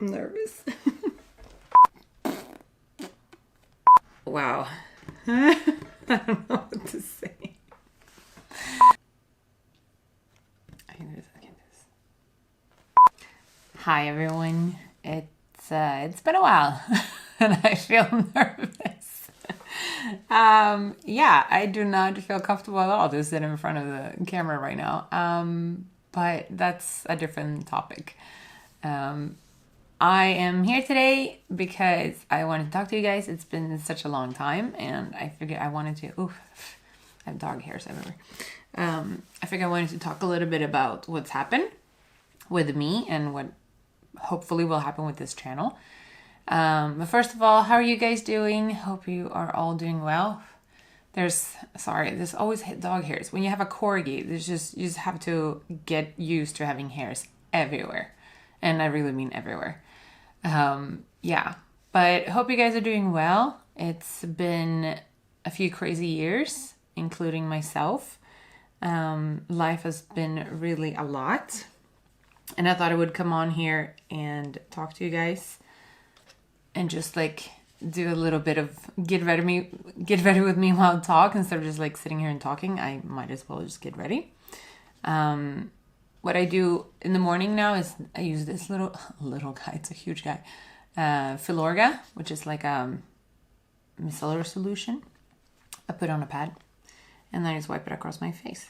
I'm nervous. Wow. I don't know what to say. I can do this. Hi everyone. It's been a while and I feel nervous. Yeah, I do not feel comfortable at all to sit in front of the camera right now. But that's a different topic. I am here today because I wanted to talk to you guys. It's been such a long time and I figured I wanted to, I have dog hairs everywhere. I figured I wanted to talk a little bit about what's happened with me and what hopefully will happen with this channel. But first of all, how are you guys doing? Hope you are all doing well. There's always dog hairs. When you have a corgi, you just have to get used to having hairs everywhere. And I really mean everywhere. Yeah, but hope you guys are doing well. It's been a few crazy years, including myself. Life has been really a lot. And I thought I would come on here and talk to you guys and just like do a little bit of get ready with me while I talk instead of just like sitting here and talking. I might as well just get ready. What I do in the morning now is I use this little guy. It's a huge guy. Filorga, which is like a micellar solution. I put on a pad and then I just wipe it across my face.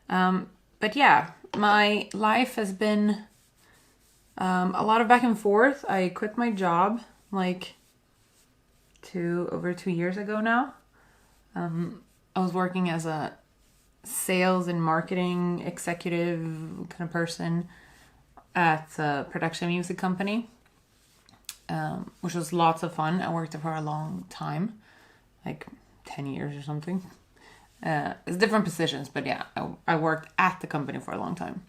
But yeah, my life has been a lot of back and forth. I quit my job like over 2 years ago now. I was working as a sales and marketing executive kind of person at a production music company, which was lots of fun. I worked there for a long time, like 10 years or something. It's different positions, but yeah, I worked at the company for a long time.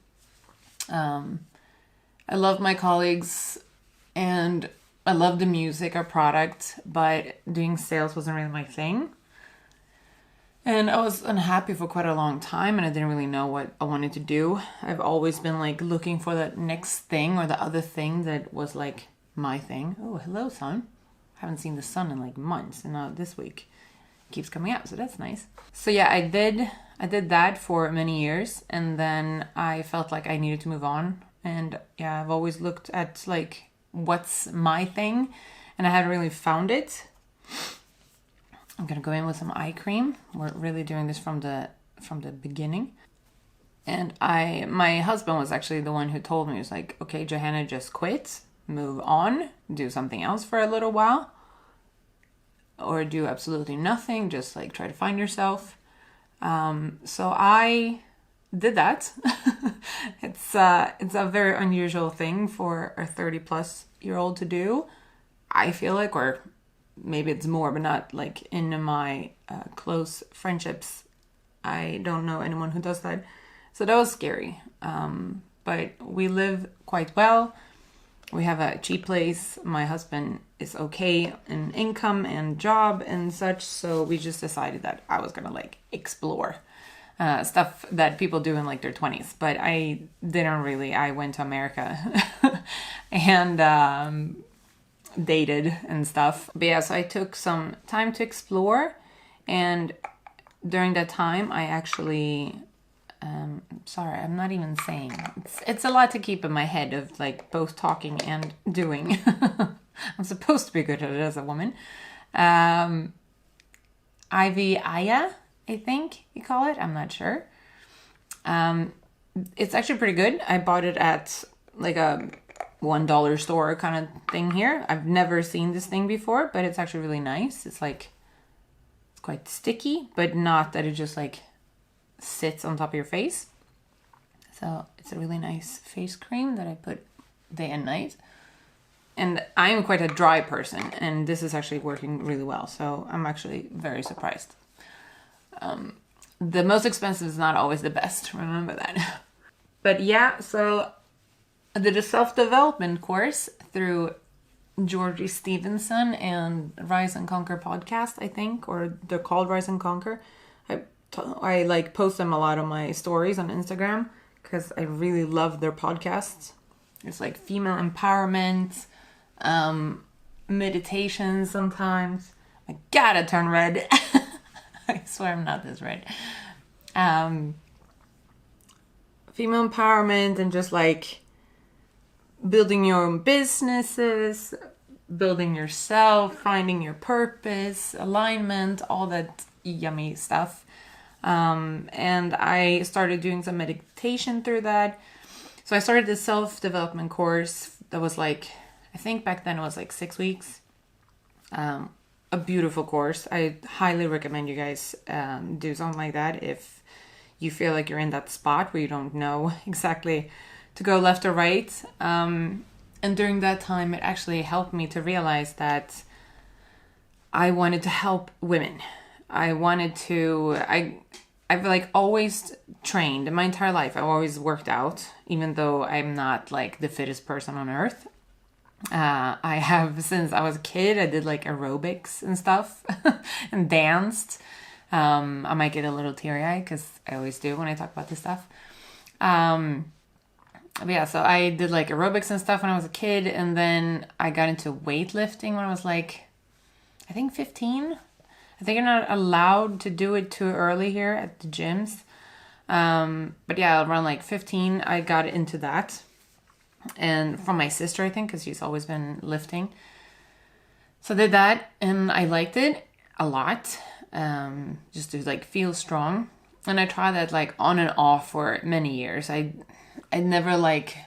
I loved my colleagues and I loved the music, our product, but doing sales wasn't really my thing. And I was unhappy for quite a long time and I didn't really know what I wanted to do. I've always been like looking for the next thing or the other thing that was like my thing. Oh, hello, sun. I haven't seen the sun in like months and now this week it keeps coming out, so that's nice. So yeah, I did that for many years and then I felt like I needed to move on. And yeah, I've always looked at like what's my thing and I hadn't really found it. I'm gonna go in with some eye cream. We're really doing this from the beginning. And my husband was actually the one who told me, he was like, okay, Johanna, just quit, move on, do something else for a little while. Or do absolutely nothing, just like try to find yourself. So I did that. It's a very unusual thing for a 30-plus-year-old to do, I feel like, or maybe it's more, but not like in my close friendships. I don't know anyone who does that. So that was scary. But we live quite well. We have a cheap place. My husband is okay in income and job and such. So we just decided that I was going to like explore stuff that people do in like their 20s. But I didn't really. I went to America and dated and stuff. But yeah, so I took some time to explore, and during that time I actually sorry, I'm not even saying it's a lot to keep in my head of like both talking and doing. I'm supposed to be good at it as a woman. IVIA, I think you call it, I'm not sure. It's actually pretty good. I bought it at like a $1 store kind of thing here. I've never seen this thing before, but it's actually really nice. It's quite sticky, but not that it just like sits on top of your face. So it's a really nice face cream that I put day and night. And I am quite a dry person, and this is actually working really well. So I'm actually very surprised. The most expensive is not always the best. Remember that. But yeah, so I did a self-development course through Georgie Stevenson and Rise and Conquer podcast, I think, or they're called Rise and Conquer. I like post them a lot on my stories on Instagram because I really love their podcasts. It's like female empowerment, meditation sometimes. I gotta turn red. I swear I'm not this red. Female empowerment and just like building your own businesses, building yourself, finding your purpose, alignment, all that yummy stuff. And I started doing some meditation through that. So I started this self-development course that was like, I think back then it was like 6 weeks. A beautiful course. I highly recommend you guys do something like that if you feel like you're in that spot where you don't know exactly to go left or right. And during that time, it actually helped me to realize that I wanted to help women. I've like always trained in my entire life. I've always worked out, even though I'm not like the fittest person on earth. I have, since I was a kid, I did like aerobics and stuff and danced. I might get a little teary-eyed because I always do when I talk about this stuff. But yeah, so I did like aerobics and stuff when I was a kid, and then I got into weightlifting when I was like, I think 15. I think you're not allowed to do it too early here at the gyms. But yeah, around like 15, I got into that. And from my sister, I think, because she's always been lifting. So I did that, and I liked it a lot. Just to like feel strong. And I tried that like on and off for many years. I never like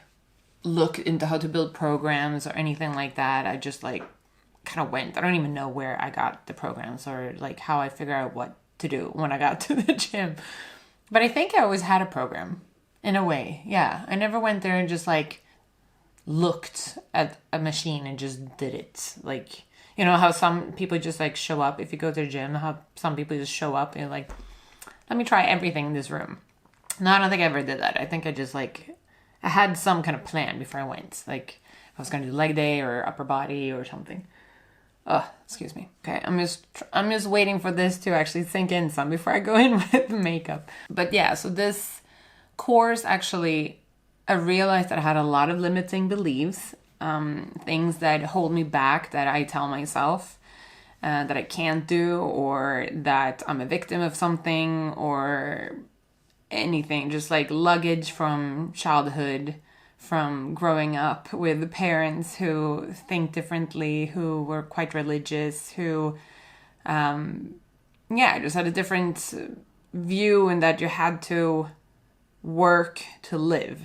looked into how to build programs or anything like that. I just like kind of went. I don't even know where I got the programs or like how I figure out what to do when I got to the gym. But I think I always had a program in a way. Yeah. I never went there and just like looked at a machine and just did it. Like, you know how some people just like show up if you go to the gym, how some people just show up and like, let me try everything in this room. No, I don't think I ever did that. I think I just like, I had some kind of plan before I went. Like if I was going to do leg day or upper body or something. Oh, excuse me. Okay, I'm just waiting for this to actually sink in some before I go in with makeup. But yeah, so this course actually, I realized that I had a lot of limiting beliefs, things that hold me back that I tell myself that I can't do, or that I'm a victim of something, or anything, just like luggage from childhood, from growing up with parents who think differently, who were quite religious, who, just had a different view, and that you had to work to live.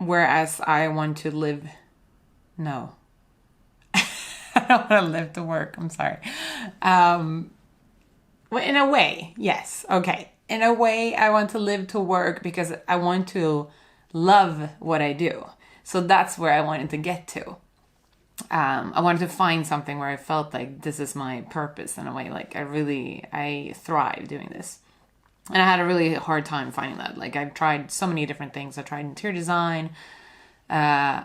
Whereas I want to live, no, I don't want to live to work. I'm sorry. Well, in a way, yes. Okay. In a way, I want to live to work because I want to love what I do. So that's where I wanted to get to. I wanted to find something where I felt like this is my purpose in a way. Like I thrive doing this. And I had a really hard time finding that. Like I've tried so many different things. I tried interior design. I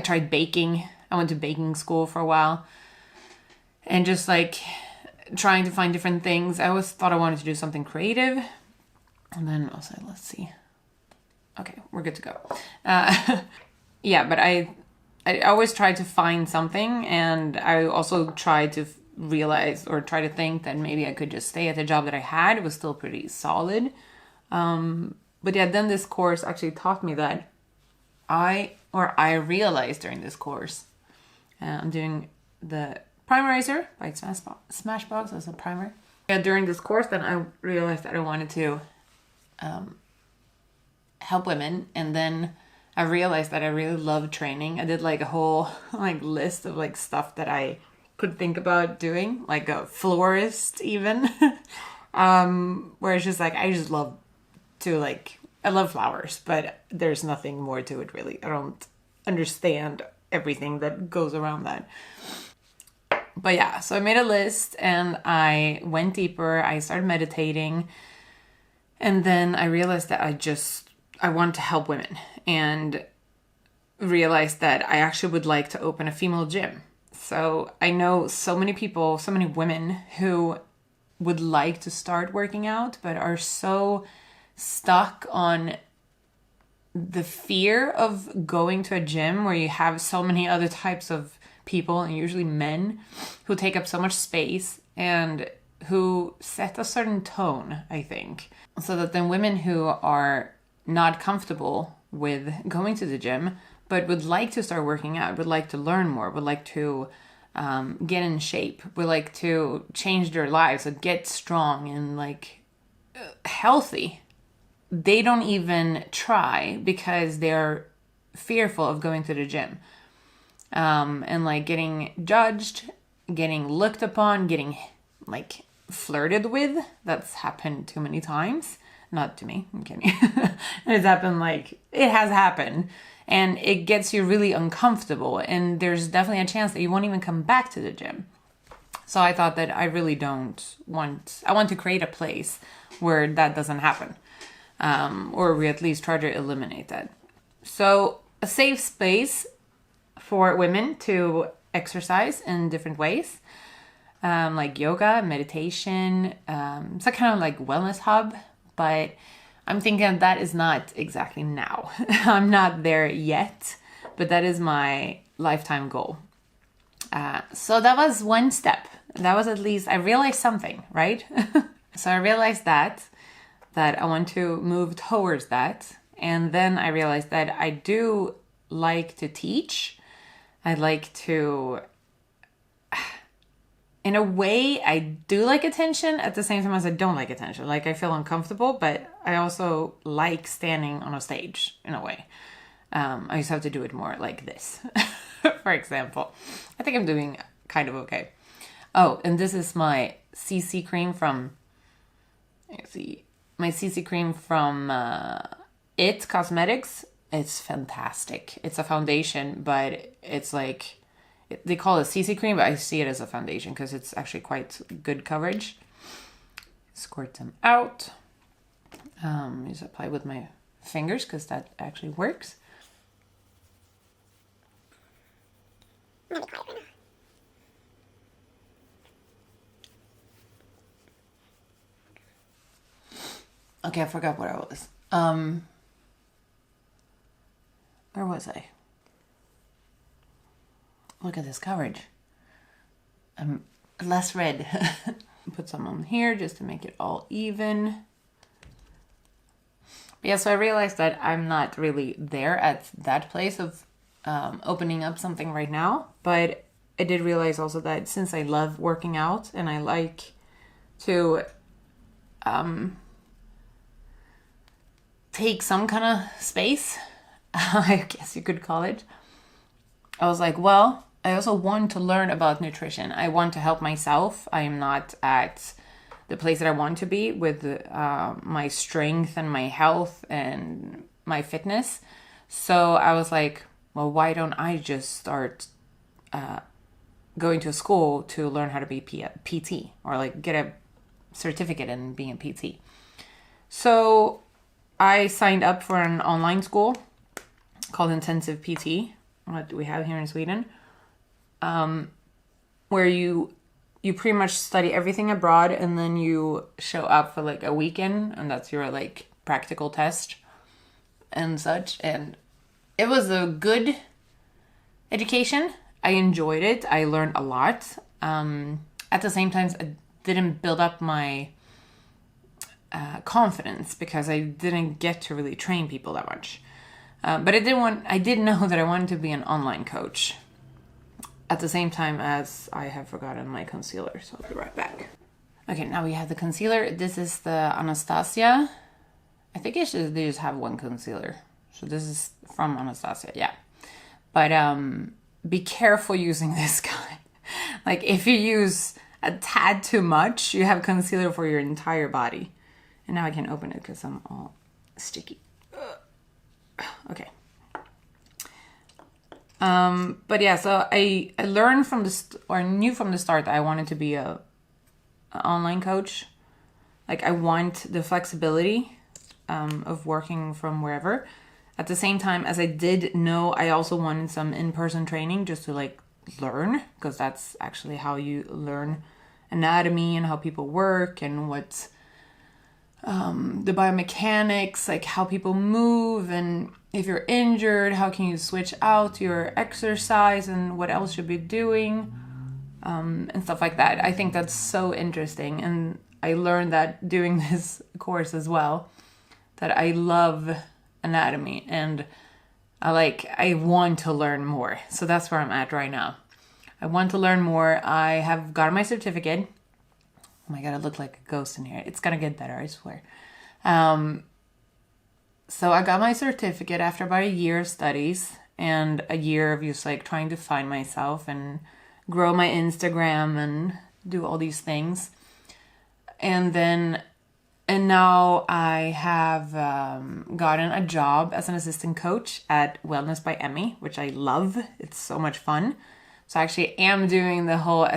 tried baking. I went to baking school for a while. And just like trying to find different things. I always thought I wanted to do something creative. And then I was like, let's see. Okay, we're good to go. Yeah, but I always tried to find something. And I also tried to realize or try to think that maybe I could just stay at the job that I had. It was still pretty solid. But yeah, then this course actually taught me that I realized during this course, I'm doing the Primerizer by Smashbox as a primer. Yeah, during this course, then I realized that I wanted to help women, and then I realized that I really love training. I did like a whole like list of like stuff that I could think about doing, like a florist even, where it's just like I just love to like I love flowers, but there's nothing more to it really. I don't understand everything that goes around that. But yeah, so I made a list and I went deeper. I started meditating, and then I realized that I want to help women, and realized that I actually would like to open a female gym. So I know so many people, so many women who would like to start working out, but are so stuck on the fear of going to a gym where you have so many other types of people, and usually men, who take up so much space and who set a certain tone, I think. So that then women who are not comfortable with going to the gym, but would like to start working out, would like to learn more, would like to get in shape, would like to change their lives, so get strong and like healthy, they don't even try because they're fearful of going to the gym. And like getting judged, getting looked upon, getting like flirted with. That's happened too many times. Not to me, I'm kidding. It has happened. And it gets you really uncomfortable. And there's definitely a chance that you won't even come back to the gym. So I thought that I really I want to create a place where that doesn't happen. Or we at least try to eliminate that. So a safe space for women to exercise in different ways, like yoga, meditation. It's a kind of like wellness hub, but I'm thinking that is not exactly now. I'm not there yet, but that is my lifetime goal. So that was one step. That was at least, I realized something, right? So I realized that I want to move towards that. And then I realized that I do like to teach. I like to, in a way, I do like attention at the same time as I don't like attention. Like I feel uncomfortable, but I also like standing on a stage in a way. I just have to do it more like this, for example. I think I'm doing kind of okay. Oh, and this is my CC cream from, my CC cream from It Cosmetics. It's fantastic. It's a foundation, but it's like, they call it CC cream, but I see it as a foundation because it's actually quite good coverage. Squirt them out. Just apply with my fingers because that actually works. Okay, I forgot what I was. Where was I? Look at this coverage. I'm less red. Put some on here just to make it all even. But yeah, so I realized that I'm not really there at that place of opening up something right now. But I did realize also that since I love working out and I like to take some kind of space, I guess you could call it, I was like, well, I also want to learn about nutrition. I want to help myself. I am not at the place that I want to be with my strength and my health and my fitness. So I was like, well, why don't I just start going to school to learn how to be PT or like get a certificate in being a PT. So I signed up for an online school called Intensive PT. What we have here in Sweden, where you pretty much study everything abroad and then you show up for like a weekend and that's your like practical test and such. And it was a good education. I enjoyed it. I learned a lot. At the same time, I didn't build up my confidence because I didn't get to really train people that much. But I did know that I wanted to be an online coach at the same time as I have forgotten my concealer. So I'll be right back. Okay, now we have the concealer. This is the Anastasia. I think they just have one concealer. So this is from Anastasia, yeah. But be careful using this guy. Like if you use a tad too much, you have concealer for your entire body. And now I can open it because I'm all sticky. Okay. But yeah, so I learned knew from the start that I wanted to be an online coach. Like I want the flexibility of working from wherever. At the same time, as I did know, I also wanted some in-person training just to like learn, because that's actually how you learn anatomy and how people work and what the biomechanics, like how people move, and if you're injured, how can you switch out your exercise and what else you'll be doing, and stuff like that. I think that's so interesting, and I learned that doing this course as well, that I love anatomy and I want to learn more. So that's where I'm at right now. I want to learn more. I have gotten my certificate. Oh my God, I look like a ghost in here. It's gonna get better, I swear. So I got my certificate after about a year of studies and a year of just like trying to find myself and grow my Instagram and do all these things. And now I have gotten a job as an assistant coach at Wellness by Emmy, which I love. It's so much fun. So I actually am doing the whole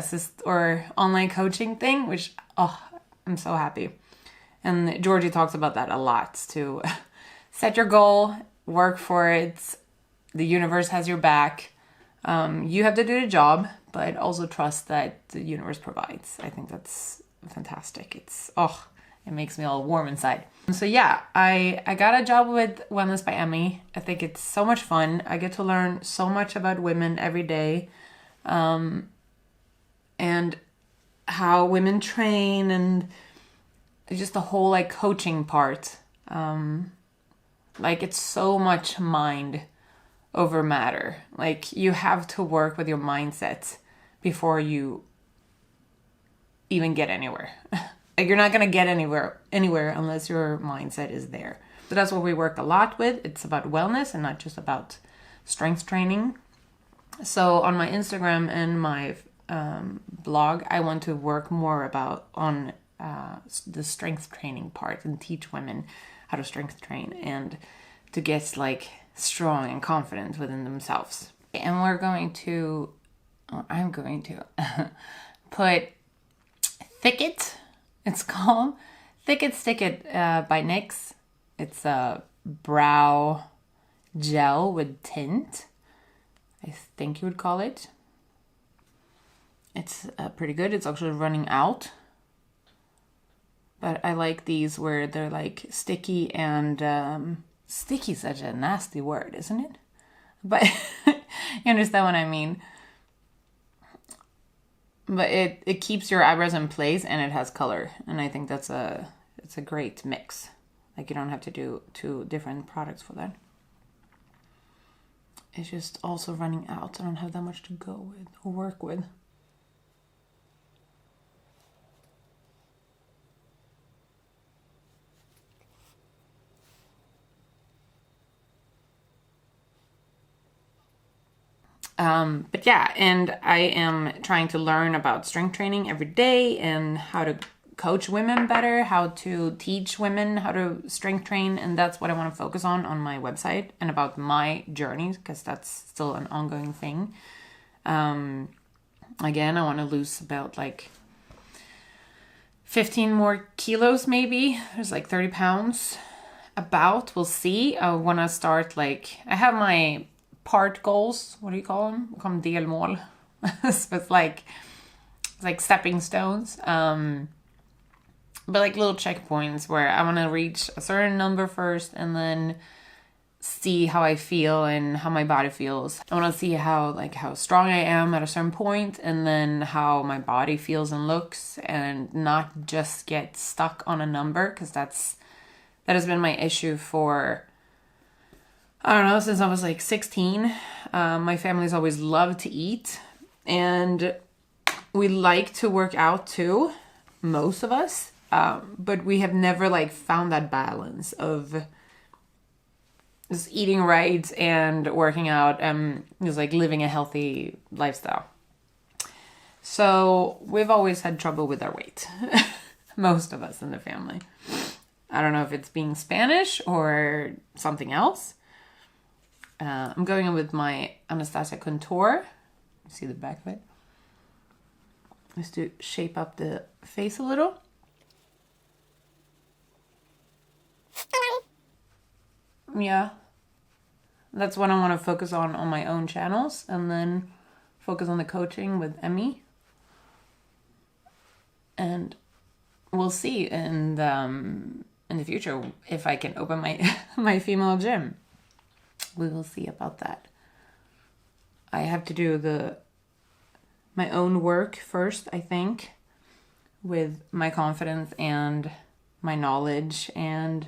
online coaching thing, which, I'm so happy. And Georgie talks about that a lot, to set your goal, work for it. The universe has your back. You have to do the job, but also trust that the universe provides. I think that's fantastic. It makes me all warm inside. So yeah, I got a job with Wellness by Emmy. I think it's so much fun. I get to learn so much about women every day. And how women train, and just the whole like coaching part. It's so much mind over matter. Like, you have to work with your mindset before you even get anywhere. Like, you're not going to get anywhere unless your mindset is there. So that's what we work a lot with. It's about wellness and not just about strength training. So on my Instagram and my blog, I want to work more on the strength training part and teach women how to strength train and to get like strong and confident within themselves. And I'm going to put Thicket. It's called Thicket Stick It by NYX. It's a brow gel with tint, I think you would call it. It's pretty good. It's actually running out. But I like these where they're like sticky, and sticky is such a nasty word, isn't it? But you understand what I mean. But it keeps your eyebrows in place, and it has color. And I think it's a great mix. Like, you don't have to do 2 different products for that. It's just also running out. I don't have that much to go with or work with. But yeah, and I am trying to learn about strength training every day and how to coach women better, how to teach women how to strength train. And that's what I want to focus on my website, and about my journey, because that's still an ongoing thing. Again, I want to lose about like 15 more kilos, maybe. There's like 30 pounds about. We'll see. I want to start I have my part goals. What do you call them? We call them delmål. So it's like stepping stones. But like little checkpoints where I want to reach a certain number first, and then see how I feel and how my body feels. I want to see how strong I am at a certain point, and then how my body feels and looks, and not just get stuck on a number, because that has been my issue for, I don't know, since I was like 16. My family's always loved to eat, and we like to work out too, most of us. But we have never found that balance of just eating right and working out and just living a healthy lifestyle. So we've always had trouble with our weight. Most of us in the family. I don't know if it's being Spanish or something else. I'm going in with my Anastasia Contour. You see the back of it? Just to shape up the face a little. Yeah, that's what I want to focus on my own channels, and then focus on the coaching with Emmy, and we'll see. And in the future if I can open my my female gym. We will see about that. I have to do my own work first, I think, with my confidence and my knowledge, and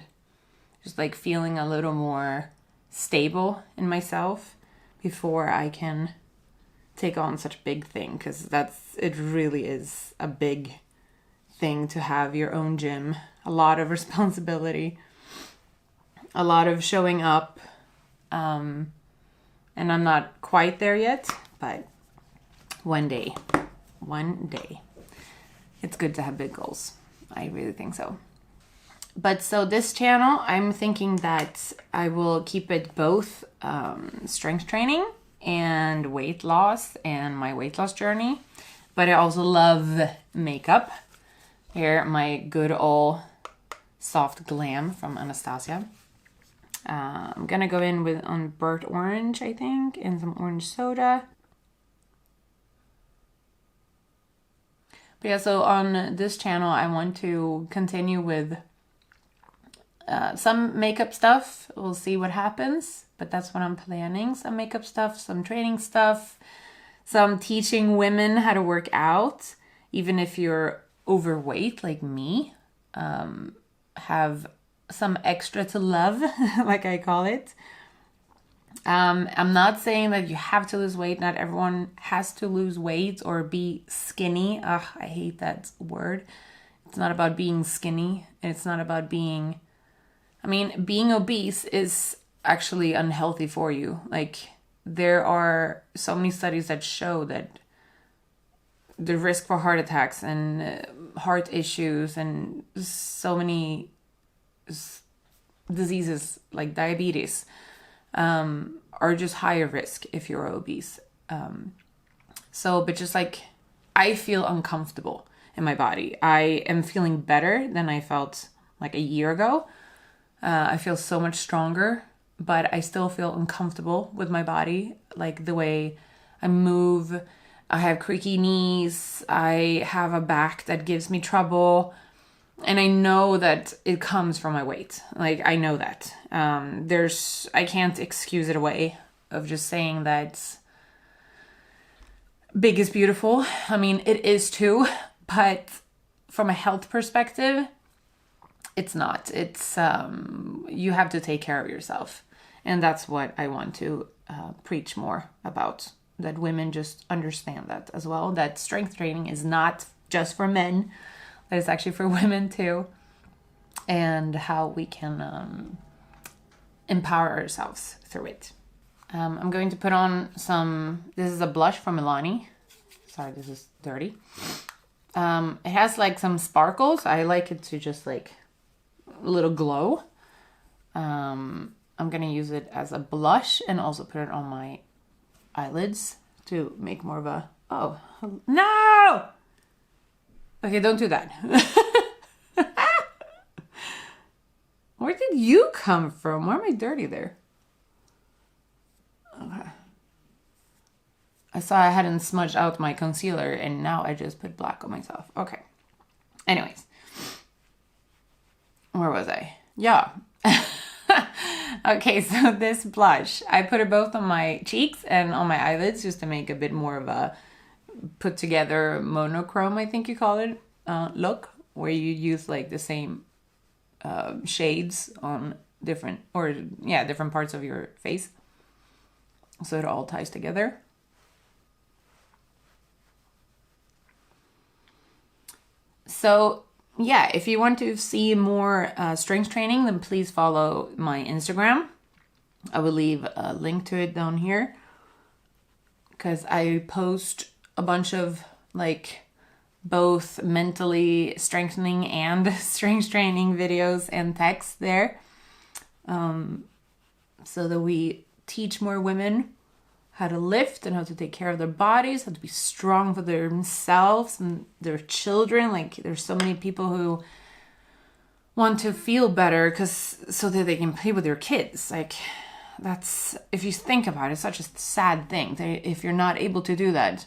just like feeling a little more stable in myself before I can take on such a big thing, because it really is a big thing to have your own gym. A lot of responsibility, a lot of showing up, and I'm not quite there yet, but one day, it's good to have big goals. I really think so. But so this channel, I'm thinking that I will keep it both strength training and weight loss and my weight loss journey. But I also love makeup. Here, my good old soft glam from Anastasia. I'm gonna go in on burnt orange, I think, and some orange soda. But yeah, so on this channel, I want to continue with some makeup stuff. We'll see what happens, but that's what I'm planning. Some makeup stuff, some training stuff, some teaching women how to work out, even if you're overweight like me. Have some extra to love, like I call it. I'm not saying that you have to lose weight. Not everyone has to lose weight or be skinny. Ugh, I hate that word. It's not about being skinny. It's not about being... being obese is actually unhealthy for you. Like, there are so many studies that show that the risk for heart attacks and heart issues and so many diseases like diabetes are just higher risk if you're obese. But just like, I feel uncomfortable in my body. I am feeling better than I felt like a year ago. I feel so much stronger, but I still feel uncomfortable with my body, like the way I move. I have creaky knees. I have a back that gives me trouble. And I know that it comes from my weight. Like, I know that. I can't excuse it away of just saying that big is beautiful. It is too, but from a health perspective, it's not. It's, you have to take care of yourself. And that's what I want to preach more about, that women just understand that as well, that strength training is not just for men, that it's actually for women too, and how we can empower ourselves through it. I'm going to put on this is a blush from Milani. Sorry, this is dirty. It has like some sparkles. I like it to just like a little glow. I'm gonna use it as a blush and also put it on my eyelids to make more of a... Oh, no! Okay, don't do that. Where did you come from? Why am I dirty there? Okay. I saw I hadn't smudged out my concealer and now I just put black on myself. Okay. Anyways. Where was I? Yeah. Okay, so this blush, I put it both on my cheeks and on my eyelids just to make a bit more of a put together monochrome, I think you call it, look, where you use like the same shades on different parts of your face. So it all ties together. So yeah, if you want to see more strength training, then please follow my Instagram. I will leave a link to it down here, because I post a bunch of like both mentally strengthening and strength training videos and texts there, so that we teach more women how to lift and how to take care of their bodies, how to be strong for themselves and their children. Like, there's so many people who want to feel better so that they can play with their kids. Like, that's, if you think about it, it's such a sad thing if you're not able to do that.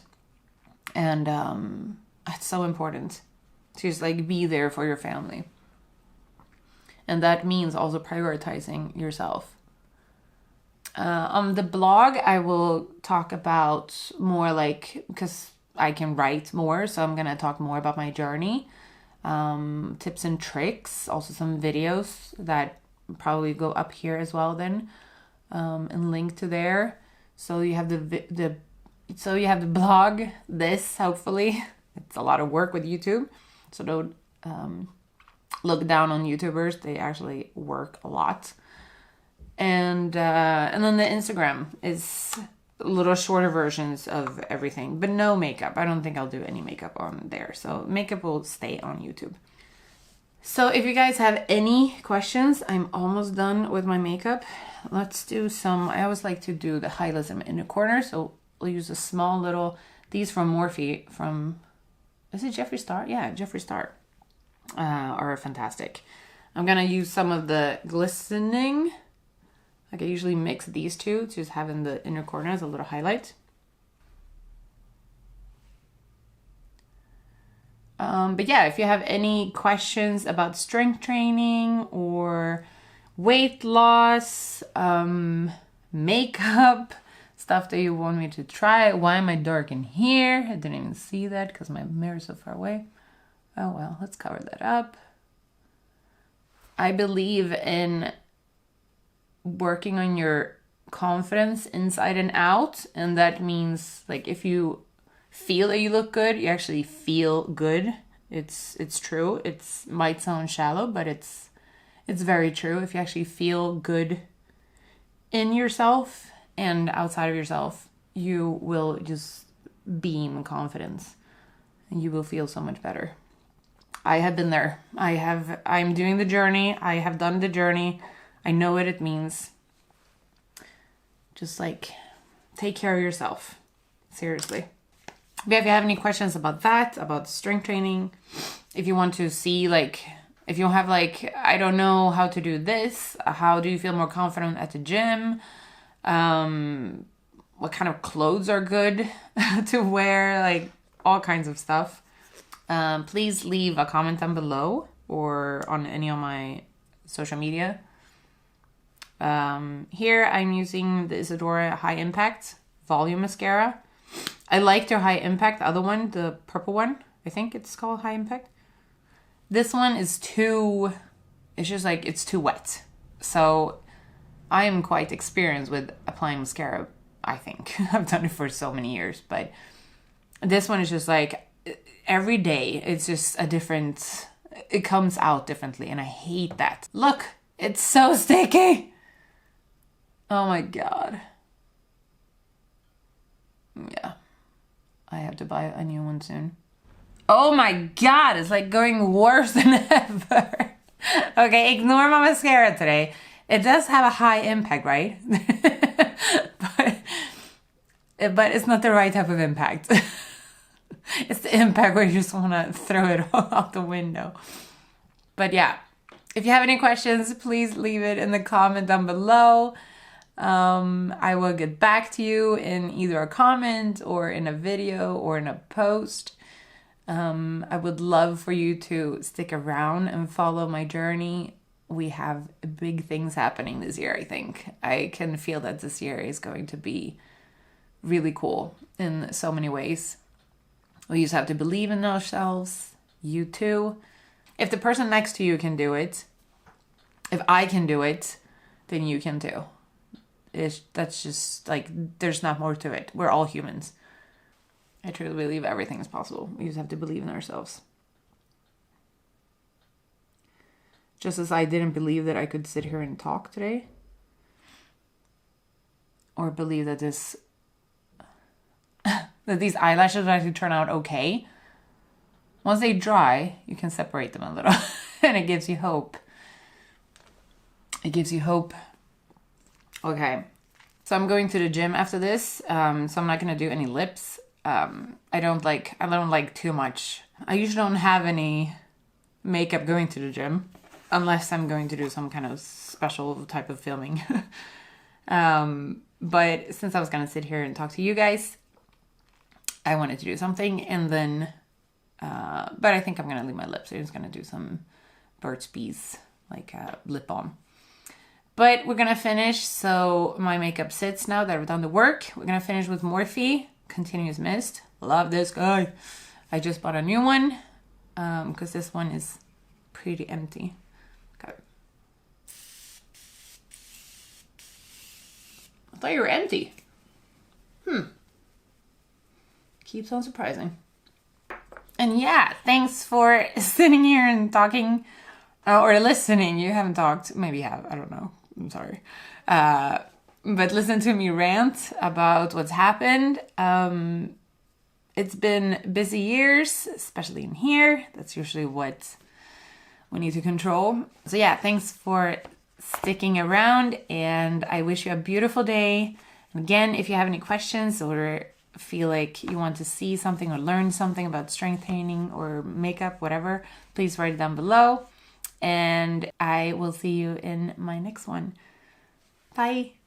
And it's so important to just like be there for your family. And that means also prioritizing yourself. On the blog, I will talk about more like, because I can write more, so I'm going to talk more about my journey, tips and tricks, also some videos that probably go up here as well then, and link to there. So you have the blog, this, hopefully. It's a lot of work with YouTube, so don't look down on YouTubers. They actually work a lot. And then the Instagram is little shorter versions of everything, but no makeup. I don't think I'll do any makeup on there. So makeup will stay on YouTube. So if you guys have any questions, I'm almost done with my makeup. Let's do some, I always like to do the highlights in the corner. So we'll use a small little, these from Morphe from, is it Jeffree Star? Yeah, Jeffree Star are fantastic. I'm going to use some of the glistening. Like I usually mix these two to just have in the inner corner as a little highlight. But yeah, if you have any questions about strength training or weight loss, makeup, stuff that you want me to try. Why am I dark in here? I didn't even see that because my mirror's so far away. Oh well, let's cover that up. I believe in working on your confidence inside and out, and that means like if you feel that you look good, you actually feel good. It's true. It might sound shallow, but it's very true. If you actually feel good in yourself and outside of yourself, you will just beam confidence and you will feel so much better. I have been there. I'm doing the journey. I have done the journey. I know what it means. Just like take care of yourself. Seriously. But if you have any questions about that, about strength training, if you want to see like, if you have like, I don't know how to do this, how do you feel more confident at the gym? What kind of clothes are good to wear? Like all kinds of stuff. Please leave a comment down below or on any of my social media. Here I'm using the Isadora High Impact Volume Mascara. I like their High Impact other one, the purple one. I think it's called High Impact. This one is it's just like, it's too wet. So I am quite experienced with applying mascara, I think. I've done it for so many years, but this one is just like, every day it's just a different, it comes out differently, and I hate that. Look, it's so sticky. Oh my God. Yeah. I have to buy a new one soon. Oh my God, it's like going worse than ever. Okay, ignore my mascara today. It does have a high impact, right? but it's not the right type of impact. It's the impact where you just want to throw it all out the window. But yeah, if you have any questions, please leave it in the comment down below. I will get back to you in either a comment or in a video or in a post. I would love for you to stick around and follow my journey. We have big things happening this year, I think. I can feel that this year is going to be really cool in so many ways. We just have to believe in ourselves. You too. If the person next to you can do it, if I can do it, then you can too. That's just like, there's not more to it. We're all humans. I truly believe everything is possible. We just have to believe in ourselves. Just as I didn't believe that I could sit here and talk today. Or believe that that these eyelashes actually turn out okay. Once they dry, you can separate them a little. And it gives you hope. It gives you hope. Okay, so I'm going to the gym after this, so I'm not gonna do any lips. I don't like too much. I usually don't have any makeup going to the gym, unless I'm going to do some kind of special type of filming. But since I was gonna sit here and talk to you guys, I wanted to do something, and then, but I think I'm gonna leave my lips. I'm just gonna do some Burt's Bees like a lip balm. But we're gonna finish, so my makeup sits now that I've done the work. We're gonna finish with Morphe Continuous Mist. Love this guy. I just bought a new one because this one is pretty empty. Okay. I thought you were empty. Keeps on surprising. And yeah, thanks for sitting here and talking or listening. You haven't talked, maybe you have, I don't know. I'm sorry. But listen to me rant about what's happened. It's been busy years, especially in here. That's usually what we need to control. So yeah, thanks for sticking around, and I wish you a beautiful day. And again, if you have any questions or feel like you want to see something or learn something about strength training or makeup, whatever, please write it down below. And I will see you in my next one. Bye.